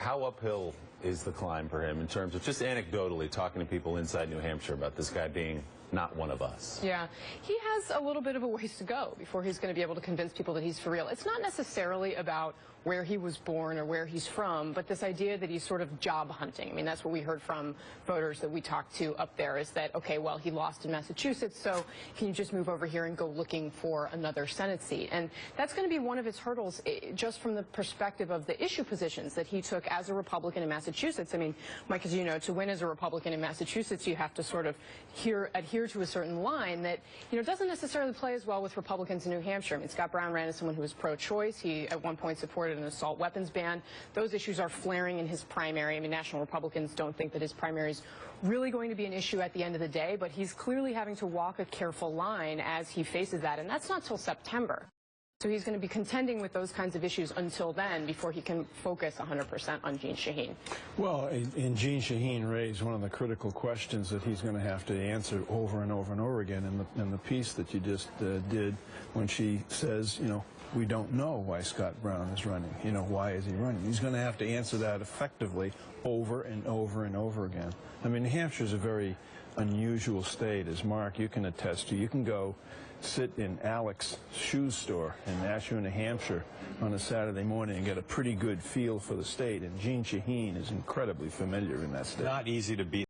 how uphill is the climb for him in terms of just anecdotally talking to people inside New Hampshire about this guy being not one of us? Yeah, he has a little bit of a ways to go before he's going to be able to convince people that he's for real. It's not necessarily about where he was born or where he's from, but this idea that he's sort of job hunting. I mean, that's what we heard from voters that we talked to up there, is that, okay, well, he lost in Massachusetts, so can you just move over here and go looking for another Senate seat? And that's going to be one of his hurdles, just from the perspective of the issue positions that he took as a Republican in Massachusetts. I mean, Mike, as you know, to win as a Republican in Massachusetts, you have to sort of adhere to a certain line that, doesn't necessarily play as well with Republicans in New Hampshire. I mean, Scott Brown ran as someone who was pro-choice. He, at one point, supported an assault weapons ban. Those issues are flaring in his primary. I mean, national Republicans don't think that his primary is really going to be an issue at the end of the day, but he's clearly having to walk a careful line as he faces that, and that's not till September. So he's going to be contending with those kinds of issues until then, before he can focus 100% on Jeanne Shaheen. Well, and Jeanne Shaheen raised one of the critical questions that he's going to have to answer over and over and over again in the piece that you just did, when she says, we don't know why Scott Brown is running. Why is he running? He's going to have to answer that effectively over and over and over again. I mean, New Hampshire is a very unusual state, as Mark, you can attest to. You can go sit in Alex's shoe store in Nashua, New Hampshire on a Saturday morning and get a pretty good feel for the state, and Jeanne Shaheen is incredibly familiar in that state. Not easy to beat.